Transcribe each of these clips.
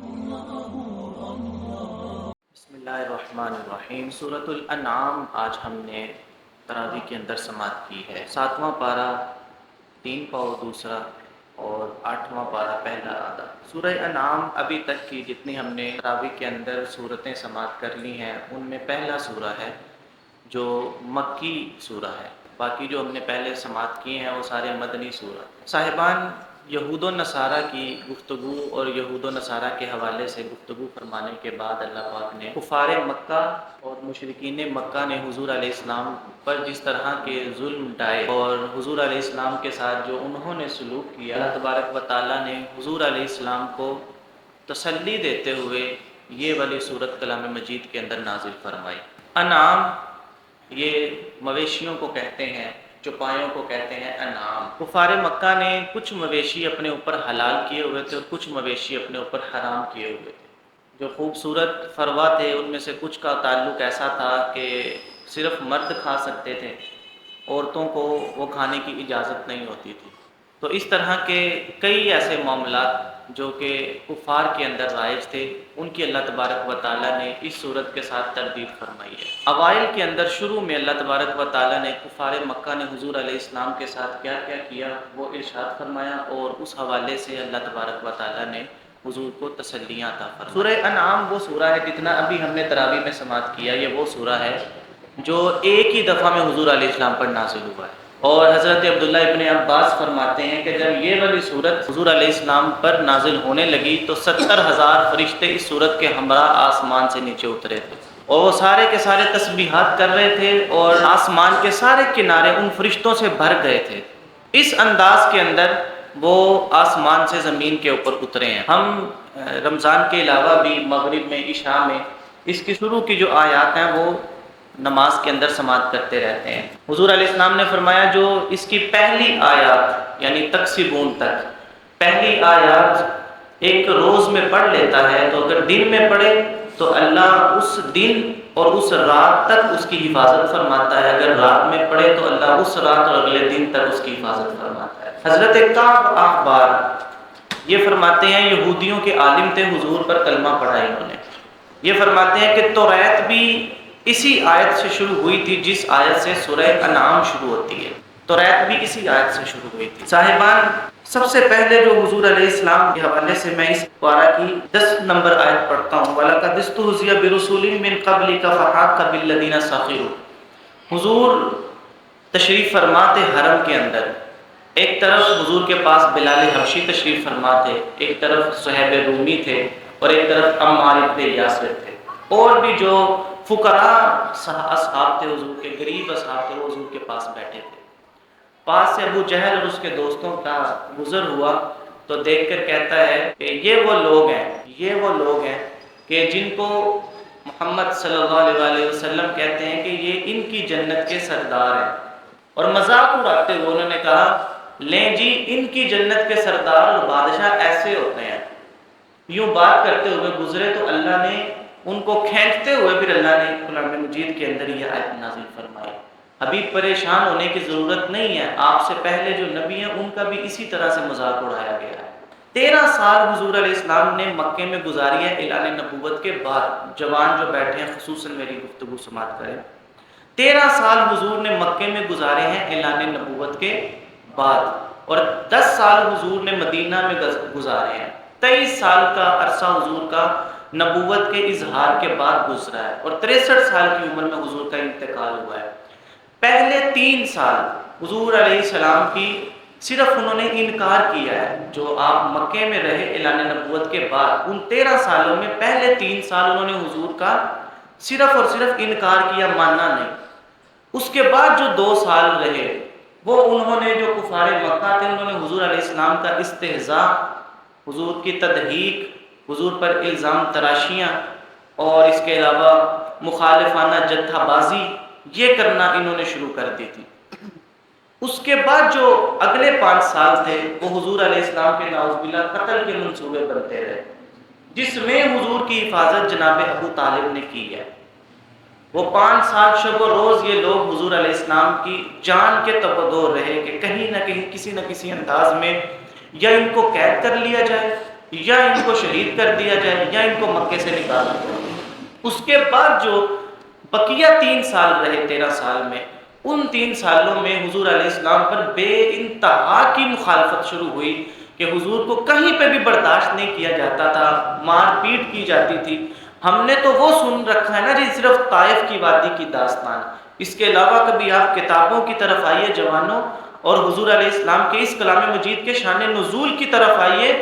بسم اللہ الرحمن الرحیم۔ سورۃ الانعام آج ہم نے تراویح کے اندر سماعت کی ہے۔ 7واں پارہ 3 پاؤ دوسرا اور 8واں پارہ پہلا آدھا۔ سورہ انعام ابھی تک کی جتنی ہم نے تراویح کے اندر صورتیں سماعت کر لی ہیں ان میں پہلا سورہ ہے جو مکی سورہ ہے۔ باقی جو ہم نے پہلے سماعت کیے ہیں وہ سارے مدنی سورہ۔ صاحبان، یہود و نصارہ کی گفتگو اور یہود و نصارہ کے حوالے سے گفتگو فرمانے کے بعد اللہ پاک نے کفار مکہ اور مشرکین مکہ نے حضور علیہ السلام پر جس طرح کے ظلم ڈھائے اور حضور علیہ السلام کے ساتھ جو انہوں نے سلوک کیا، اللہ تبارک و تعالیٰ نے حضور علیہ السلام کو تسلی دیتے ہوئے یہ والی صورت کلام مجید کے اندر نازل فرمائی۔ انعام یہ مویشیوں کو کہتے ہیں، چوپایوں کو کہتے ہیں انعام۔ کفار مکہ نے کچھ مویشی اپنے اوپر حلال کیے ہوئے تھے اور کچھ مویشی اپنے اوپر حرام کیے ہوئے تھے۔ جو خوبصورت فروا تھے ان میں سے کچھ کا تعلق ایسا تھا کہ صرف مرد کھا سکتے تھے، عورتوں کو وہ کھانے کی اجازت نہیں ہوتی تھی۔ تو اس طرح کے کئی ایسے معاملات جو کہ کفار کے اندر رائج تھے ان کی اللہ تبارک و تعالیٰ نے اس صورت کے ساتھ تردید فرمائی ہے۔ اوائل کے اندر شروع میں اللہ تبارک و تعالیٰ نے کفار مکہ نے حضور علیہ السلام کے ساتھ کیا کیا کیا وہ ارشاد فرمایا، اور اس حوالے سے اللہ تبارک و تعالیٰ نے حضور کو تسلیاں عطا فرمائی۔ سورہ انعام وہ سورہ ہے، جتنا ابھی ہم نے تراویح میں سماعت کیا یہ وہ سورہ ہے جو ایک ہی دفعہ میں حضور علیہ السلام پر نازل ہوا ہے۔ اور حضرت عبداللہ ابن عباس فرماتے ہیں کہ جب یہ والی صورت حضور علیہ السلام پر نازل ہونے لگی تو 70,000 فرشتے اس صورت کے ہمراہ آسمان سے نیچے اترے تھے، اور وہ سارے کے سارے تسبیحات کر رہے تھے اور آسمان کے سارے کنارے ان فرشتوں سے بھر گئے تھے۔ اس انداز کے اندر وہ آسمان سے زمین کے اوپر اترے ہیں۔ ہم رمضان کے علاوہ بھی مغرب میں، عشاء میں اس کی شروع کی جو آیات ہیں وہ نماز کے اندر سماعت کرتے رہتے ہیں۔ حضور علیہ السلام نے فرمایا جو اس کی پہلی آیات یعنی تکسبون تک پہلی آیات ایک روز میں پڑھ لیتا ہے تو اگر دن میں پڑھے تو اللہ اس دن اور اس رات تک اس کی حفاظت فرماتا ہے، اگر رات میں پڑھے تو اللہ اس رات اور اگلے دن تک اس کی حفاظت فرماتا ہے۔ حضرت کعب احبار یہ فرماتے ہیں، یہودیوں کے عالم تھے، حضور پر کلمہ پڑھا انہوں نے۔ یہ فرماتے ہیں کہ توریت بھی اسی آیت سے شروع ہوئی تھی جس آیت سے سورہ انعام شروع ہوتی ہے، توریت بھی اسی آیت سے شروع ہوئی تھی۔ صاحبان، سب سے پہلے جو حضور علیہ السلام کے حوالے سے میں اس پارہ کی 10 نمبر آیت پڑھتا ہوں، وَلَقَدِ اسْتُهْزِئَ بِرُسُلٍ مِّن قَبْلِكَ فَحَاقَ بِالَّذِينَ سَخِرُوا۔ حضور تشریف فرما تھے حرم کے اندر، ایک طرف حضور کے پاس بلال حبشی تشریف فرما تھے، ایک طرف صہیب رومی تھے اور ایک طرف عمار بن یاسر تھے، اور بھی جو فقراء اصحاب تھے حضور کے، غریب اصحاب تھے وہ حضور کے پاس بیٹھے تھے۔ پاس سے ابو جہل اور اس کے دوستوں کا گزر ہوا تو دیکھ کر کہتا ہے کہ یہ وہ لوگ ہیں کہ جن کو محمد صلی اللہ علیہ وسلم کہتے ہیں کہ یہ ان کی جنت کے سردار ہیں، اور مذاق اڑاتے ہوئے انہوں نے کہا لیں جی ان کی جنت کے سردار اور بادشاہ ایسے ہوتے ہیں۔ یوں بات کرتے ہوئے گزرے تو اللہ نے ان کو کھینچتے ہوئے پھر اللہ نے کلام مجید کے اندر یہ آیت نازل فرمائی۔ ابھی پریشان ہونے کی ضرورت نہیں ہے، آپ سے پہلے جو نبی ہیں ان کا بھی اسی طرح سے مذاق اڑایا گیا ہے۔ 13 سال حضور علیہ السلام نے مکے میں گزاری ہے اعلان نبوت کے بعد۔ جوان جو بیٹھے ہیں خصوصاً میری گفتگو سماعت کریں، 13 سال حضور نے مکے میں گزارے ہیں اعلان نبوت کے بعد، اور 10 سال حضور نے مدینہ میں گزارے ہیں۔ 23 سال کا عرصہ حضور کا نبوت کے اظہار کے بعد گزرا ہے، اور 63 سال کی عمر میں حضور کا انتقال ہوا ہے۔ پہلے 3 سال حضور علیہ السلام کی صرف انہوں نے انکار کیا ہے، جو آپ مکے میں رہے اعلان نبوت کے بعد ان 13 سالوں میں پہلے 3 سال انہوں نے حضور کا صرف اور صرف انکار کیا، ماننا نہیں۔ اس کے بعد جو 2 سال رہے وہ انہوں نے جو کفار مکہ تھے انہوں نے حضور علیہ السلام کا استہزاء، حضور کی تضحیک، حضور پر الزام تراشیاں اور اس کے علاوہ مخالفانہ جتھا بازی یہ کرنا انہوں نے شروع کر دی تھی۔ اس کے بعد جو اگلے 5 سال تھے وہ حضور علیہ السلام کے نعوذ باللہ قتل کے منصوبے بنتے رہے، جس میں حضور کی حفاظت جناب ابو طالب نے کی ہے۔ وہ 5 سال شب و روز یہ لوگ حضور علیہ السلام کی جان کے تپدور رہے کہ کہیں نہ کہیں کسی نہ کسی انداز میں یا ان کو قید کر لیا جائے یا ان کو شہید کر دیا جائے یا ان کو مکے سے نکالا جائے۔ اس کے بعد جو بقیہ 3 سال رہے 13 سال میں، ان 3 سالوں میں حضور علیہ السلام پر بے انتہا کی مخالفت شروع ہوئی کہ حضور کو کہیں پہ بھی برداشت نہیں کیا جاتا تھا، مار پیٹ کی جاتی تھی۔ ہم نے تو وہ سن رکھا ہے نا جی، صرف طائف کی وادی کی داستان، اس کے علاوہ کبھی آپ کتابوں کی طرف آئیے جوانوں، اور حضور علیہ السلام کے اس کلام مجید کے شان نزول کی طرف آئیے،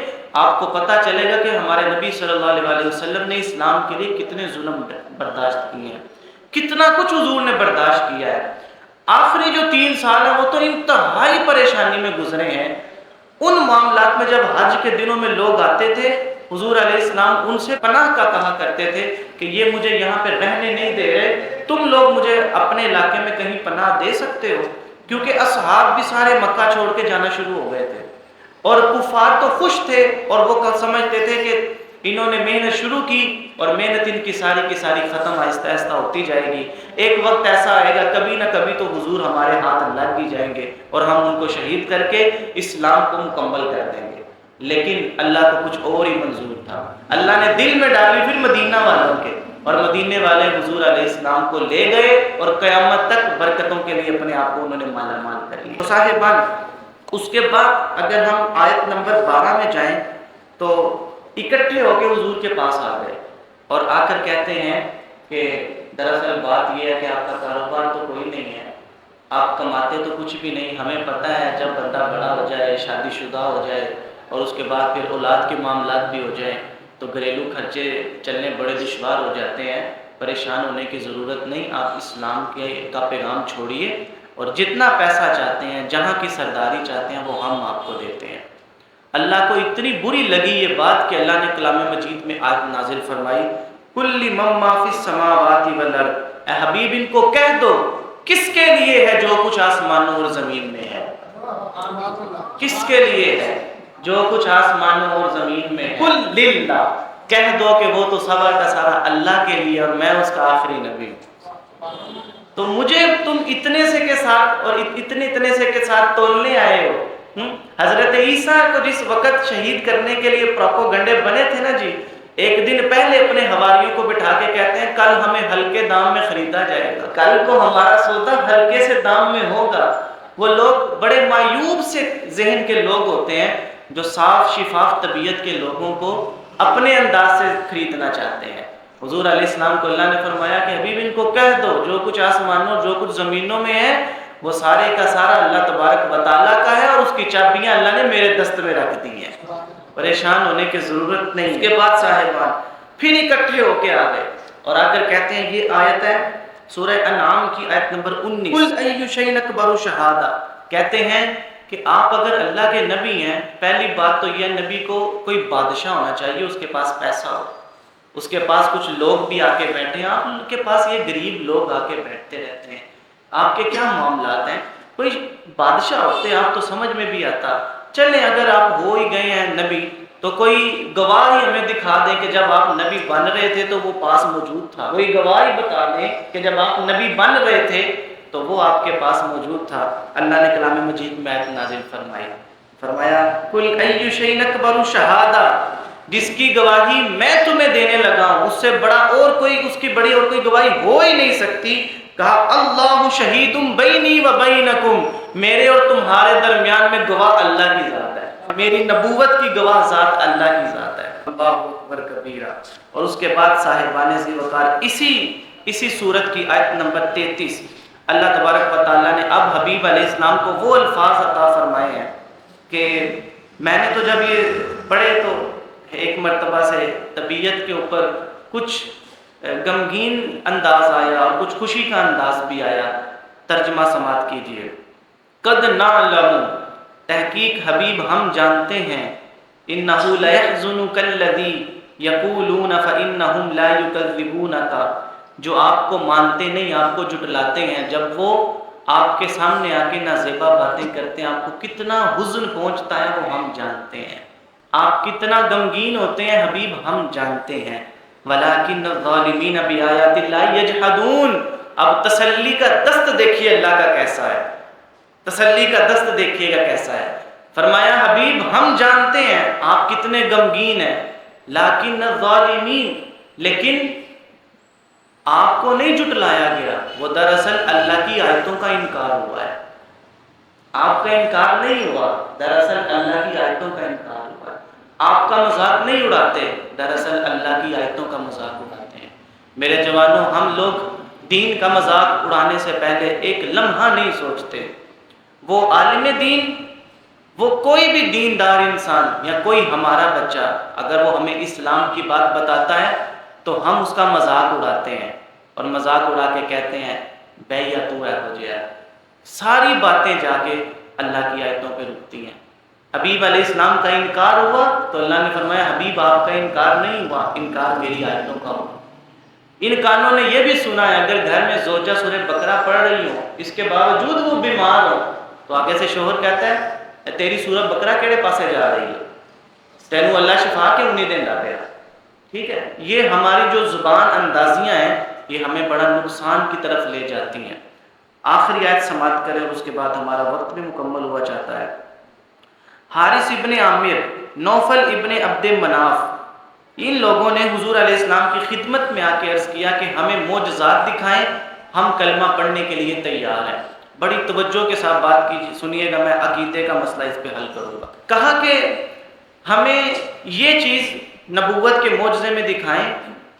آپ کو پتہ چلے گا کہ ہمارے نبی صلی اللہ علیہ وسلم نے اسلام کے لیے کتنے ظلم برداشت کیے ہیں، کتنا کچھ حضور نے برداشت کیا ہے۔ آخری جو 3 سال ہیں وہ تو انتہائی پریشانی میں گزرے ہیں۔ ان معاملات میں جب حج کے دنوں میں لوگ آتے تھے، حضور علیہ السلام ان سے پناہ کا کہا کرتے تھے کہ یہ مجھے یہاں پہ رہنے نہیں دے رہے، تم لوگ مجھے اپنے علاقے میں کہیں پناہ دے سکتے ہو، کیونکہ اصحاب بھی سارے مکہ چھوڑ کے جانا شروع ہو گئے تھے، اور کفار تو خوش تھے اور وہ سمجھتے تھے کہ انہوں نے محنت شروع کی اور محنت ان کی ساری ختم آہستہ آہستہ ہوتی جائے گی، ایک وقت ایسا آئے گا کبھی نہ کبھی تو حضور ہمارے ہاتھ لگ ہی جائیں گے اور ہم ان کو شہید کر کے اسلام کو مکمل کر دیں گے۔ لیکن اللہ کو کچھ اور ہی منظور تھا، اللہ نے دل میں ڈالی پھر مدینہ والوں کے، اور مدینے والے حضور علیہ السلام کو لے گئے اور قیامت تک برکتوں کے لیے اپنے آپ کو انہوں نے مالا مال کر لیا۔ صاحبان، اس کے بعد اگر ہم آیت نمبر 12 میں جائیں تو اکٹھے ہو کے حضور کے پاس آ گئے اور آ کر کہتے ہیں کہ دراصل بات یہ ہے کہ آپ کا کاروبار تو کوئی نہیں ہے، آپ کماتے تو کچھ بھی نہیں، ہمیں پتہ ہے جب بندہ بڑا ہو جائے، شادی شدہ ہو جائے اور اس کے بعد پھر اولاد کے معاملات بھی ہو جائیں تو گھریلو خرچے چلنے بڑے دشوار ہو جاتے ہیں، پریشان ہونے کی ضرورت نہیں، آپ اسلام کا پیغام چھوڑیے اور جتنا پیسہ چاہتے ہیں، جہاں کی سرداری چاہتے ہیں وہ ہم آپ کو دیتے ہیں۔ اللہ کو اتنی بری لگی یہ بات کہ اللہ نے کلام مجید میں آیت نازل فرمائی، کل من ما فی السماوات والارض، اے حبیب ان کو کہہ دو کس کے لیے ہے جو کچھ آسمانوں اور زمین میں ہے، کس کے لیے ہے جو کچھ آسمانوں اور زمین میں ہے، کل للہ، کہہ دو کہ وہ تو سارا کا سارا اللہ کے لیے اور میں اس کا آخری نبی ہوں۔ تو مجھے تم اتنے سے کے ساتھ اور اتنے سے کے ساتھ تولنے آئے ہو۔ حضرت عیسیٰ کو جس وقت شہید کرنے کے لیے پروپوگنڈے بنے تھے نا جی، ایک دن پہلے اپنے حواریوں کو بٹھا کے کہتے ہیں کل ہمیں ہلکے دام میں خریدا جائے گا، کل کو ہمارا سودا ہلکے سے دام میں ہوگا۔ وہ لوگ بڑے معیوب سے ذہن کے لوگ ہوتے ہیں جو صاف شفاف طبیعت کے لوگوں کو اپنے انداز سے خریدنا چاہتے ہیں۔ حضور علیہ السلام کو اللہ نے فرمایا کہ حبیب ان کو کہہ دو جو کچھ آسمانوں جو کچھ زمینوں میں ہے وہ سارے کا سارا اللہ تبارک و تعالیٰ کا ہے، اور اس کی چابیاں اللہ نے میرے دست میں رکھ دی ہیں، پریشان ہونے کی ضرورت نہیں۔ اس کے بعد صاحبان پھر اکٹھے ہو کے آ گئے اور آ کر کہتے ہیں، یہ آیت ہے سورہ انعام کی آیت نمبر 19، قل ای شیء اکبر شہادہ، کہتے ہیں کہ آپ اگر اللہ کے نبی ہیں، پہلی بات تو یہ نبی کو کوئی بادشاہ ہونا چاہیے، اس کے پاس پیسہ ہو، اس کے پاس کچھ لوگ بھی آ کے بیٹھے ہیں، آپ کے پاس یہ غریب لوگ آ کے بیٹھتے رہتے ہیں، آپ کے کیا معاملات ہیں؟ کوئی بادشاہ ہوتے آپ تو سمجھ میں بھی آتا۔ چلیں اگر آپ ہو ہی گئے ہیں نبی تو کوئی گواہی ہمیں دکھا دیں کہ جب آپ نبی بن رہے تھے تو وہ پاس موجود تھا، کوئی گواہی بتا دیں کہ جب آپ نبی بن رہے تھے تو وہ آپ کے پاس موجود تھا۔ اللہ نے کلام مجید میں آیت نازل فرمایا قل ای شیء اکبر شہادہ، جس کی گواہی میں تمہیں دینے لگا ہوں اس سے بڑا اور کوئی، اس کی بڑی اور کوئی گواہی ہو ہی نہیں سکتی۔ کہا اللہ شہید بینی و بینکم، میرے اور تمہارے درمیان میں گواہ اللہ کی ذات ہے، میری نبوت کی گواہ ذات اللہ کی ذات ہے۔ اللہ اکبر کبیرہ۔ اور اس کے بعد صاحبان ذی وقار اسی سورت کی آیت نمبر 33 اللہ تبارک و تعالیٰ نے اب حبیب علیہ السلام کو وہ الفاظ عطا فرمائے ہیں کہ میں نے تو جب یہ پڑھے تو ایک مرتبہ سے طبیعت کے اوپر کچھ غمگین انداز آیا اور کچھ خوشی کا انداز بھی آیا۔ ترجمہ سماعت کیجیے، قد نعلم، تحقیق حبیب ہم جانتے ہیں، انہ لیحزنک الذی یقولون فانہم لا یکذبونک، جو آپ کو مانتے نہیں آپ کو جھٹلاتے ہیں، جب وہ آپ کے سامنے آ کے نازیبا باتیں کرتے ہیں آپ کو کتنا حزن پہنچتا ہے وہ ہم جانتے ہیں، آپ کتنا غمگین ہوتے ہیں حبیب ہم جانتے ہیں۔ وَلَٰكِنَّ الظَّالِمِينَ بِآيَاتِ اللَّهِ يَجْحَدُونَ، اب تسلی کا دست دیکھیے اللہ کا کیسا ہے، تسلی کا دست دیکھیے گا کیسا ہے۔ فرمایا حبیب ہم جانتے ہیں آپ کتنے غمگین ہیں، لیکن الظالمین، لیکن آپ کو نہیں جھٹلایا گیا، وہ دراصل اللہ کی آیتوں کا انکار ہوا ہے، آپ کا انکار نہیں ہوا، دراصل اللہ کی آیتوں کا انکار ہوا ہے۔ آپ کا مذاق نہیں اڑاتے، دراصل اللہ کی آیتوں کا مذاق اڑاتے ہیں۔ میرے جوانوں، ہم لوگ دین کا مذاق اڑانے سے پہلے ایک لمحہ نہیں سوچتے۔ وہ عالم دین، وہ کوئی بھی دیندار انسان یا کوئی ہمارا بچہ اگر وہ ہمیں اسلام کی بات بتاتا ہے تو ہم اس کا مذاق اڑاتے ہیں، اور مذاق اڑا کے کہتے ہیں بھیا تو ہے ہو جائے۔ ساری باتیں جا کے اللہ کی آیتوں پہ رکتی ہیں۔ حبیب علیہ السلام کا انکار ہوا تو اللہ نے فرمایا حبیب آپ کا انکار نہیں ہوا، انکار میری آیتوں کا ہوا۔ ان کانوں نے یہ بھی سنا ہے اگر گھر میں زوجہ سورہ بقرہ پڑھ رہی ہو، اس کے باوجود وہ بیمار ہو، تو آگے سے شوہر کہتا ہے تیری سورہ بقرہ کیڑے پاسے جا رہی ہے، تینوں اللہ شفا کیوں نہیں دیندا پیا۔ ٹھیک ہے، یہ ہماری جو زبان اندازیاں ہیں یہ ہمیں بڑا نقصان کی طرف لے جاتی ہیں۔ آخری آیت سماعت کریں اور اس کے بعد ہمارا وقت بھی مکمل ہوا چاہتا ہے۔ حارث ابن عامر، نوفل ابن عبد مناف، ان لوگوں نے حضور علیہ السلام کی خدمت میں آ کے عرض کیا کہ ہمیں معجزات دکھائیں، ہم کلمہ پڑھنے کے لیے تیار ہیں۔ بڑی توجہ کے ساتھ بات کی سنیے گا، میں عقیدے کا مسئلہ اس پہ حل کروں گا۔ کہا کہ ہمیں یہ چیز نبوت کے معجزے میں دکھائیں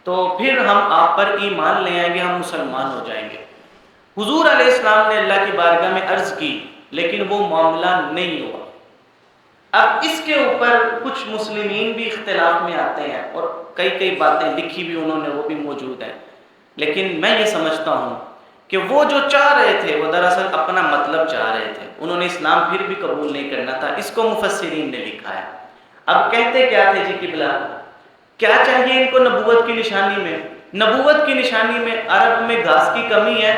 تو پھر ہم آپ پر ایمان لے آئیں گے، ہم مسلمان ہو جائیں گے۔ حضور علیہ السلام نے اللہ کی بارگاہ میں عرض کی لیکن وہ معاملہ نہیں ہوا۔ اب اس کے اوپر کچھ مسلمین بھی اختلاف میں آتے ہیں اور کئی باتیں لکھی بھی انہوں نے، وہ بھی موجود ہیں، لیکن میں یہ سمجھتا ہوں کہ وہ جو چاہ رہے تھے وہ دراصل اپنا مطلب چاہ رہے تھے، انہوں نے اسلام پھر بھی قبول نہیں کرنا تھا۔ اس کو مفسرین نے لکھا ہے۔ اب کہتے کیا تھے جی قبلہ، کیا چاہیے ان کو نبوت کی نشانی میں؟ نبوت کی نشانی میں عرب میں گھاس کی کمی ہے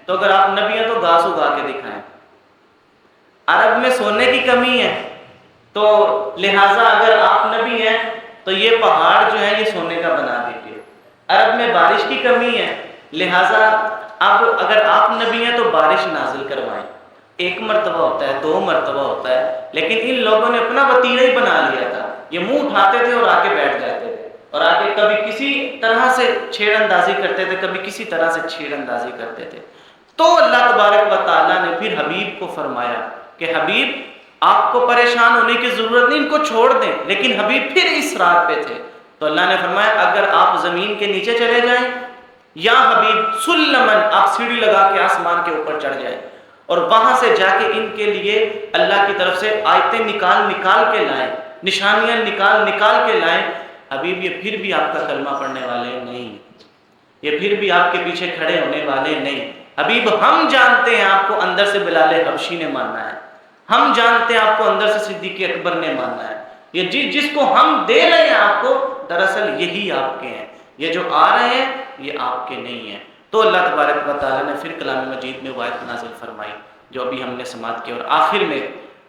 تو اگر آپ نبی ہیں تو گھاس اگا کے دکھائیں۔ عرب میں سونے کی کمی ہے تو لہٰذا اگر آپ نبی ہیں تو یہ پہاڑ جو ہے یہ سونے کا بنا دیجیے۔ عرب میں بارش کی کمی ہے، لہٰذا اب اگر آپ نبی ہیں تو بارش نازل کروائیں۔ ایک مرتبہ ہوتا ہے، 2 مرتبہ ہوتا ہے، لیکن ان لوگوں نے اپنا وتیرہ ہی بنا لیا تھا۔ یہ منہ اٹھاتے تھے اور آ کے بیٹھ جاتے تھے، اور آ کے کبھی کسی طرح سے چھیڑ اندازی کرتے تھے، کبھی کسی طرح سے چھیڑ اندازی کرتے تھے۔ تو اللہ تبارک و تعالیٰ نے پھر حبیب کو فرمایا کہ حبیب آپ کو پریشان ہونے کی ضرورت نہیں، ان کو چھوڑ دیں، لیکن حبیب پھر اصرار پہ تھے تو اللہ نے فرمایا اگر آپ زمین کے نیچے چلے جائیں یا حبیب سلمن، آپ سیڑھی لگا کے آسمان کے اوپر چڑھ جائیں اور وہاں سے جا کے ان کے لیے اللہ کی طرف سے آیتیں نکال کے لائیں، نشانیاں نکال کے لائیں، حبیب یہ پھر بھی آپ کا کلمہ پڑھنے والے نہیں، یہ پھر بھی آپ کے پیچھے کھڑے ہونے والے نہیں۔ حبیب ہم جانتے ہیں آپ کو اندر سے بلال حبشی نے ماننا ہے، ہم جانتے ہیں آپ کو اندر سے صدیق اکبر نے ماننا ہے، یہ جس کو ہم دے رہے ہیں آپ کو دراصل یہی آپ کے ہیں، یہ جو آ رہے ہیں یہ آپ کے نہیں ہیں۔ تو اللہ تبارک و تعالیٰ نے پھر کلام مجید میں وہ آیت نازل فرمائی جو ابھی ہم نے سماعت کی، اور آخر میں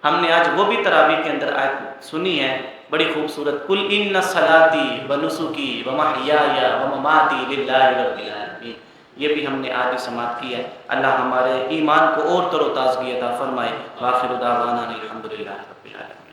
ہم نے آج وہ بھی تراویح کے اندر آیت سنی ہے بڑی خوبصورت، قل ان صلاتی و نسکی و محیای و مماتی للہ رب العالمین، یہ بھی ہم نے آج ہی سماعت کی ہے۔ اللہ ہمارے ایمان کو اور تر و تازگی عطا فرمائے۔ وآخر دعوانا الحمدللہ رب العالمین۔